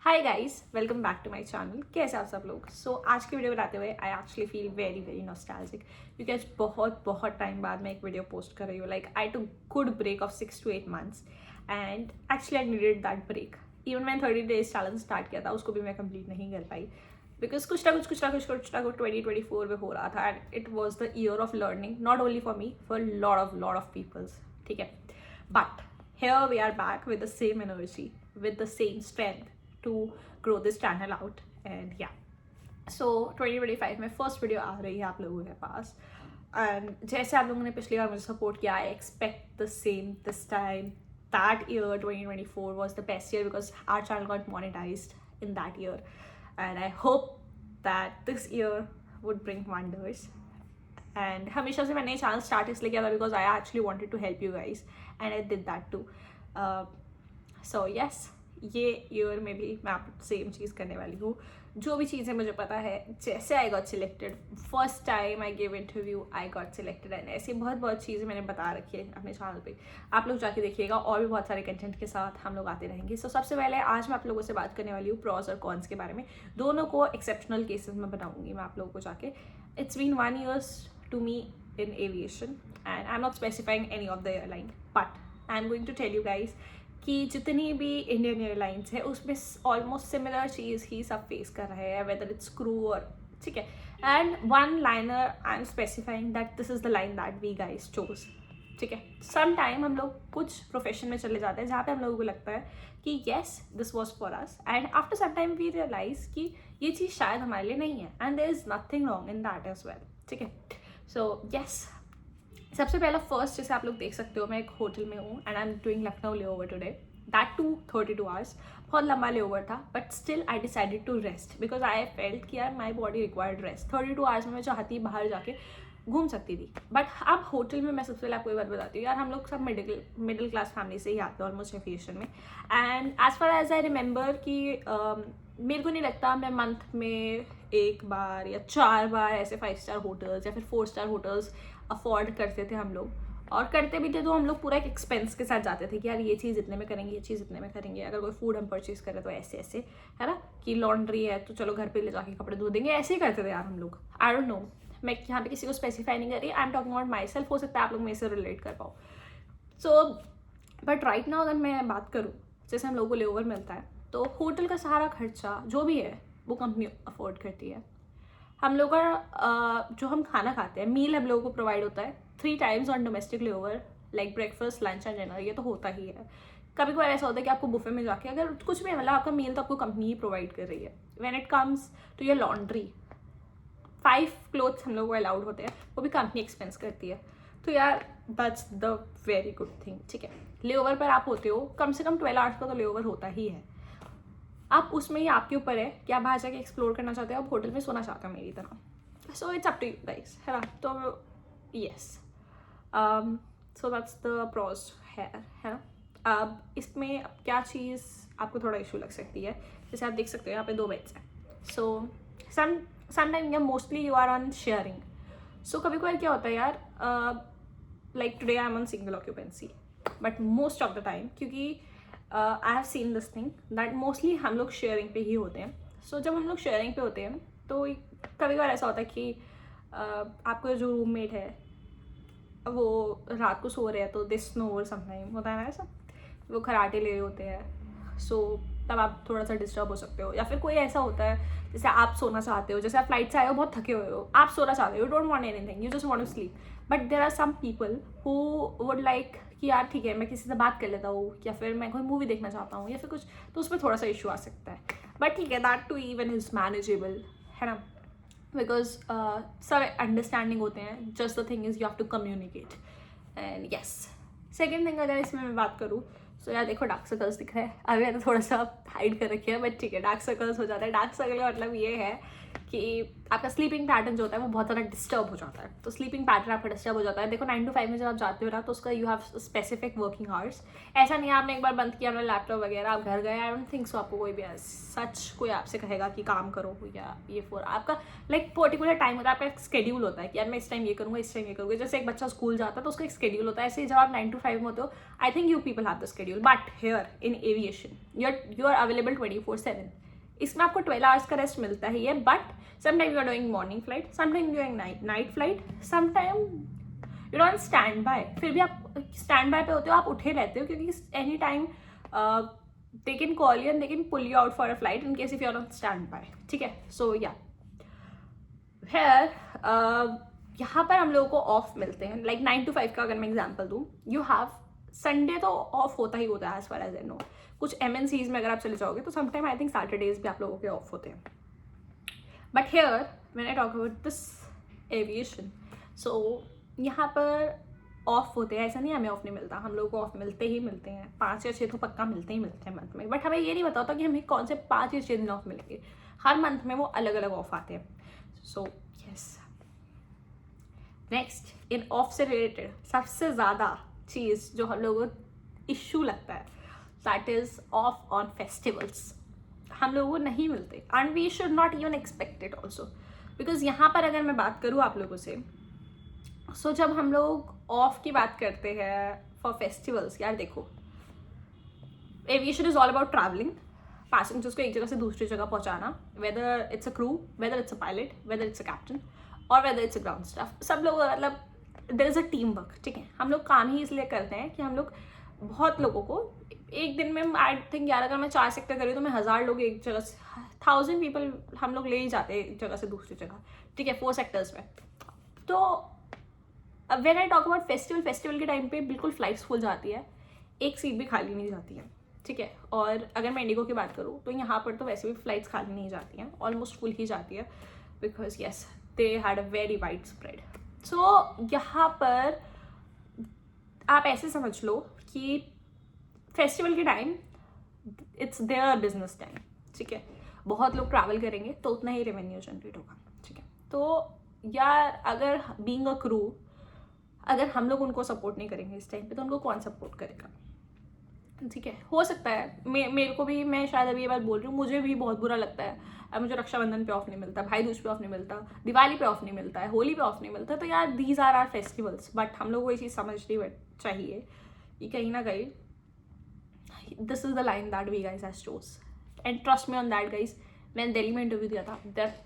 Hi guys, welcome back to my channel. कैसे आप सब लोग? आज की वीडियो बनाते हुए I actually feel very very nostalgic क्योंकि आज बहुत टाइम बाद मैं एक वीडियो पोस्ट कर रही हूँ। Like I took good break of 6 to 8 months and actually I needed that break. Even मैंने 30 days चैलेंज स्टार्ट किया था, उसको भी मैं कंप्लीट नहीं कर पाई बिकॉज कुछ ना कुछ 2024 में हो रहा था and it was the year of learning, not only for me, for lot of peoples. ठीक है, but here we are back with the same energy, with the same strength to grow this channel out. And yeah, so 2025 में first video आ रही है आप लोगों के पास and जैसे आप लोगों ने पिछली बार मुझे सपोर्ट किया, I expect the same this time. That year 2024 was the best year because our channel got monetized in that year, and I hope that this year would bring wonders. And हमेशा से मैंने ये channel start इसलिए किया था because I actually wanted to help you guys and I did that too. So yes, ये year में भी मैं आप सेम चीज़ करने वाली हूँ। जो भी चीज़ें मुझे पता है, जैसे I got selected first time I give interview, I got selected and ऐसी बहुत चीज़ें मैंने बता रखी है अपने चैनल पे। आप लोग जाके देखिएगा, और भी बहुत सारे कंटेंट के साथ हम लोग आते रहेंगे। सो सबसे पहले आज मैं आप लोगों से बात करने वाली हूँ प्रॉस और कॉन्स के बारे में। दोनों को एक्सेप्शनल केसेस में बताऊँगी मैं आप लोगों को जाके। It's been 1 year to me in aviation and I'm not specifying any of the airline, but I'm going to tell you guys कि जितनी भी इंडियन एयरलाइंस है उसमें ऑलमोस्ट सिमिलर चीज़ ही सब फेस कर रहे हैं, वेदर इट्स क्रू और ठीक है। And one liner I am specifying that this is the line that we guys chose. ठीक है, सम टाइम हम लोग कुछ प्रोफेशन में चले जाते हैं जहाँ पे हम लोगों को लगता है कि yes this was for us, and after some time we realise कि ये चीज़ शायद हमारे लिए नहीं है and there is nothing wrong in that as well. ठीक है, सो यस, सबसे पहला फर्स्ट जैसे आप लोग देख सकते हो, मैं एक होटल में हूँ and I am doing Lucknow layover today, that too 32 hours। बहुत लंबा ले ओवर था but still I decided to rest because I felt कि यार my body required rest. 32 hours में मैं चाहती बाहर जाके घूम सकती थी, बट अब होटल में मैं सबसे पहले आपको ये बात बताती हूँ यार, हम लोग सब मिडिल क्लास फैमिली से ही आते हैं ऑलमोस्ट एविएशन में। And as far as I remember कि मेरे को नहीं लगता मैं मंथ में 1 बार या 4 बार ऐसे 5 star होटल्स या फिर 4 star होटल्स अफोर्ड करते थे हम लोग, और करते भी थे तो हम लोग पूरा एक एक्सपेंस के साथ जाते थे कि यार ये चीज़ इतने में करेंगे, ये चीज़ इतने में करेंगे। अगर कोई फूड हम परचेज करें तो ऐसे है ना, कि लॉन्ड्री है तो चलो घर पे ले जाके कपड़े धो देंगे, ऐसे ही करते थे यार हम लोग। आई डोंट नो, मैं यहाँ पे किसी को स्पेसिफाई नहीं कर रही, I am talking about my self. हो सकता है आप लोग मेरे से रिलेट कर पाओ। सो बट राइट नाउ अगर मैं बात करूँ, जैसे हम लोगों को ले ओवर मिलता है तो होटल का सारा खर्चा जो भी है वो कंपनी अफोर्ड करती है। हम लोग का जो हम खाना खाते हैं, मील हम लोगों को प्रोवाइड होता है 3 times ऑन डोमेस्टिक ले over, like breakfast, lunch and dinner, ये तो होता ही है। कभी कभार ऐसा होता है कि आपको बुफे में जाके अगर कुछ भी मतलब आपका मील तो आपको कंपनी ही प्रोवाइड कर रही है। When it comes to your laundry, 5 clothes हम लोग को अलाउड होते हैं, वो भी कंपनी एक्सपेंस करती है। तो यार that's the very good thing. ठीक है, ले ओवर पर आप होते हो, कम से कम 12 hours का तो ले ओवर होता ही है। आप उसमें ही आपके ऊपर है कि आप बाहर जाके एक्सप्लोर करना चाहते हो, आप होटल में सोना चाहते हो मेरी तरह। So it's up to you guys, है ना। तो yes, so that's the pros है ना। अब इसमें अब क्या चीज़ आपको थोड़ा इशू लग सकती है, जैसे आप देख सकते हो यहाँ पे 2 बेड्स हैं। सो समटाइम या mostly you are on sharing. So कभी कभार क्या होता है यार, like today I am on single occupancy, but most of the time क्योंकि I have seen this thing that mostly हम लोग शेयरिंग पे ही होते हैं। सो जब हम लोग शेयरिंग पे होते हैं तो कभी बार ऐसा होता है कि आपका जो रूममेट है वो रात को सो रहे हैं तो दे स्नोर समटाइम, होता है ना ऐसा, वो खराटे ले रहे होते हैं। सो तब आप थोड़ा सा डिस्टर्ब हो सकते हो, या फिर कोई ऐसा होता है जैसे आप सोना चाहते हो, जैसे आप फ्लाइट से आए हो, बहुत थके हुए हो, आप सोना चाहते हो, you don't want anything, you just want to sleep. But there are some people who would like कि यार ठीक है मैं किसी से बात कर लेता हूँ, या फिर मैं कोई मूवी देखना चाहता हूँ या फिर कुछ, तो उसमें थोड़ा सा इशू आ सकता है। बट ठीक है, that too even is manageable, है ना, बिकॉज सब अंडरस्टैंडिंग होते हैं। Just the thing is you have to communicate. And yes, second thing अगर इसमें मैं बात करूँ, सो यार देखो डार्क सर्कल्स दिख रहे हैं, अभी मैंने थोड़ा सा हाइड कर रखे हैं, बट ठीक है, डार्क सर्कल्स हो जाता है। डार्क सर्कल का मतलब ये है कि आपका स्लीपिंग पैटर्न जो होता है वो बहुत ज़्यादा डिस्टर्ब हो जाता है। तो स्लीपिंग पैटर्न आपका डिस्टर्ब हो जाता है। देखो 9 to 5 में जब आप जाते हो ना तो उसका you have specific working hours. ऐसा नहीं है आपने एक बार बंद किया अपना लैपटॉप वगैरह, आप घर गए, आई डोंट थिंक सो आपको कोई भी सच कोई आपसे कहेगा कि काम करो या ये फोर। आपका लाइक पर्टिकुलर टाइम होता है, आपका एक स्केड्यूल होता है कि यार मैं इस टाइम ये करूँगा, इस टाइम ये करूँगा। जैसे एक बच्चा स्कूल जाता है तो उसका एक स्केड्यूल होता है, ऐसे जब आप 9 to 5 में होते हो, I think you people have the schedule. But here in aviation you are available 24/7। इसमें आपको 12 आवर्स का रेस्ट मिलता ही है, but sometime you are doing morning flight, sometime you are night flight, sometime you don't stand by. फिर भी आप stand by पे होते हो, आप उठे रहते हो क्योंकि any time they can call you and they can pull you out for a flight in case if you are on stand by. ठीक है, सो या फिर यहाँ पर हम लोगों को ऑफ मिलते हैं। लाइक 9 to 5 का अगर मैं एग्जाम्पल दूँ, यू हैव संडे तो ऑफ होता ही होता है as far as I know. कुछ MNCs में अगर आप चले जाओगे तो समटाइम आई थिंक सैटरडेज भी आप लोगों के ऑफ होते हैं। But here when I talk about this aviation, so यहाँ पर ऑफ होते हैं। ऐसा नहीं हमें ऑफ नहीं मिलता, हम लोगों को ऑफ मिलते ही मिलते हैं। 5 या 6 तो पक्का मिलते ही मिलते हैं मंथ में। बट हमें ये नहीं पता होता कि हमें कौन से 5 या 6 दिन ऑफ मिलेंगे। हर मंथ में वो अलग अलग ऑफ आते हैं। So yes, next in of से रिलेटेड सबसे ज़्यादा चीज़ जो हम लोगों को इशू लगता है, that is off on festivals. हम लोगों को नहीं मिलते and we should not even expect it also. Because यहाँ पर अगर मैं बात करूँ आप लोगों से, सो जब हम लोग ऑफ की बात करते हैं फॉर फेस्टिवल्स, यार देखो aviation is all about travelling, passengers को एक जगह से दूसरी जगह पहुँचाना, whether it's a crew, whether it's a pilot, whether it's a captain और whether it's a ground staff. सब लोग मतलब there is a team work. ठीक है, हम लोग काम ही इसलिए करते हैं कि हम लोग बहुत लोगों को एक दिन में, आई थिंक यार अगर मैं 4 सेक्टर करी तो मैं 1000 लोग एक जगह से, 1000 पीपल हम लोग ले ही जाते हैं एक जगह से दूसरी जगह। ठीक है, 4 सेक्टर्स में। तो when I talk about festival के टाइम पे बिल्कुल फ्लाइट्स फुल जाती है, एक सीट भी खाली नहीं जाती है। ठीक है, और अगर मैं इंडिगो की बात करूँ तो यहाँ पर तो वैसे भी फ्लाइट्स खाली नहीं जाती हैं, ऑलमोस्ट फुल ही जाती है, because yes they had a very wide spread. So यहाँ पर आप ऐसे समझ लो कि फेस्टिवल के time it's their business time. ठीक है, बहुत लोग ट्रैवल करेंगे तो उतना ही रेवेन्यू जनरेट होगा। ठीक है, तो यार अगर बीइंग अ क्रू, अगर हम लोग उनको सपोर्ट नहीं करेंगे इस टाइम पे तो उनको कौन सपोर्ट करेगा। ठीक है, हो सकता है मेरे को भी, मैं शायद अभी ये बात बोल रही हूँ, मुझे भी बहुत बुरा लगता है। अब मुझे रक्षाबंधन पे ऑफ नहीं मिलता, भाई दूज पे ऑफ नहीं मिलता, दिवाली पे ऑफ नहीं मिलता है, होली पे ऑफ नहीं मिलता। तो यार these are our festivals. But हम लोग को ये चीज़ समझनी चाहिए कि कहीं ना कहीं this is the line that we guys has chose and trust me on that guys. मैंने दिल्ली में इंटरव्यू दिया था, दैट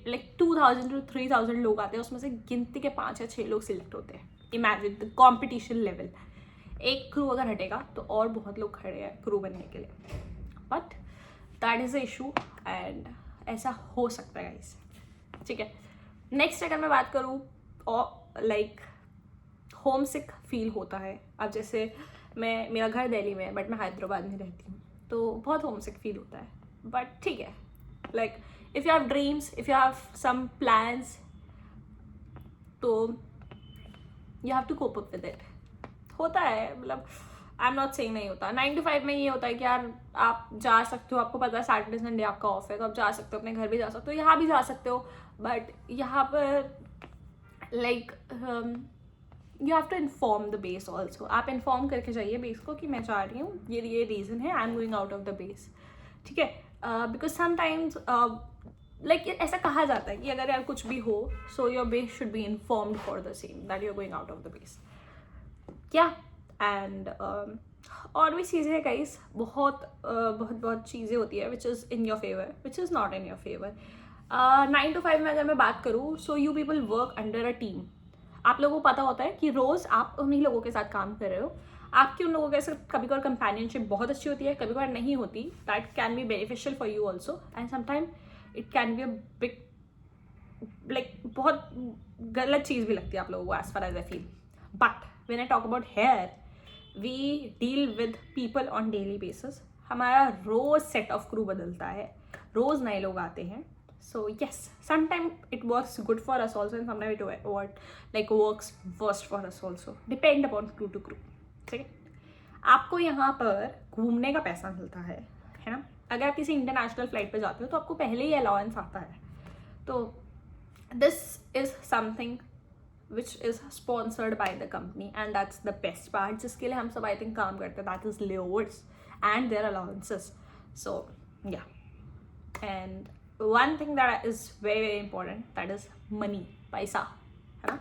लाइक 2000 to 3000 लोग आते हैं, उसमें से गिनती के 5 या 6 लोग सिलेक्ट होते हैं। Imagine the competition level. एक क्रू अगर हटेगा तो और बहुत लोग खड़े हैं क्रू बनने के लिए। But that is a issue and ऐसा हो सकता है गाइस। ठीक है, नेक्स्ट अगर मैं बात करूँ लाइक होम सिक फील होता है। अब जैसे मेरा घर दिल्ली में है बट मैं हैदराबाद में रहती हूँ, तो बहुत होम सिक फील होता है। बट ठीक है, like if you have dreams, if you have some plans, तो you have to cope up with it. होता है, मतलब आई एम नॉट सेइंग नहीं होता। 9 to 5 में ये होता है कि यार आप जा सकते हो, आपको पता है सैटरडे संडे आपका ऑफ है तो आप जा सकते हो, अपने घर भी जा सकते हो, यहाँ भी जा सकते हो। बट यहाँ पर like you have to inform the base also. आप इन्फॉर्म करके जाइए बेस को कि मैं जा रही हूँ, ये रीज़न है, I am going out of the base. ठीक है, बिकॉज समटाइम्स लाइक ऐसा कहा जाता है कि अगर यार कुछ भी हो, so your base should be informed for the same that you are going out of the base. क्या एंड और भी चीज़ें हैं गाइस, बहुत चीज़ें होती है which is in your favour, which is not in your favour. 9 to 5 में अगर मैं बात करूँ, so you people work under a team. आप लोगों को पता होता है कि रोज़ आप उन्हीं लोगों के साथ काम कर रहे हो। आपकी उन लोगों के साथ कभी कभार कंपेनियनशिप बहुत अच्छी होती है, कभी कभार नहीं होती। That can be beneficial for you also and sometime it can be a big like बहुत गलत चीज़ भी लगती है आप लोगों को as far as I feel. But when I talk about here, we deal with people on daily basis. हमारा रोज सेट ऑफ क्रू बदलता है, रोज नए लोग आते हैं। So yes, sometime it works good for us also and sometime it works worst for us also, depend upon crew to crew. ठीक है, आपको यहाँ पर घूमने का पैसा मिलता है ना। अगर आप किसी इंटरनेशनल फ्लाइट पे जाते हो तो आपको पहले ही अलाउंस आता है, तो this is something which is sponsored by the company and that's the best part, जिसके लिए हम सब आई थिंक काम करते हैं, that is layovers and their allowances. So yeah, and one thing that is very very important, that is money, पैसा, है ना.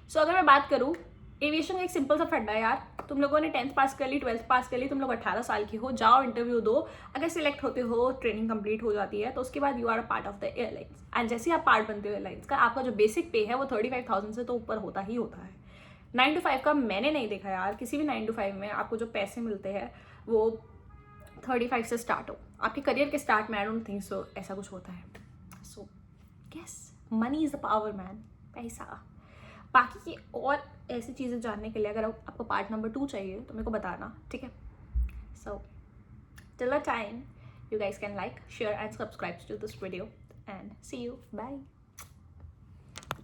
सो अगर मैं बात करूँ, एविएशन का एक सिंपल सा फंडा है यार. तुम लोगों ने 10th पास कर ली, 12th पास कर ली, तुम लोग 18 साल की हो, जाओ इंटरव्यू दो, अगर सिलेक्ट होते हो, ट्रेनिंग कंप्लीट हो जाती है, तो उसके बाद you are a part of the airlines. And जैसे ही आप पार्ट बनते हो एयरलाइंस का, आपका जो बेसिक पे है वो 35,000 से तो ऊपर होता ही होता है. 9 to 5 का मैंने नहीं देखा यार, किसी भी 9 to 5 में आपको जो पैसे मिलते हैं वो 35 से स्टार्ट हो. आपके करियर के स्टार्ट में आई डोंट थिंक सो ऐसा कुछ होता है. So yes, money is the power man, पैसा. बाकी की और ऐसी चीज़ें जानने के लिए अगर आपको पार्ट नंबर 2 चाहिए तो मेरे को बताना, ठीक है. So till the time, you guys can like, share and subscribe to this video and see you. Bye.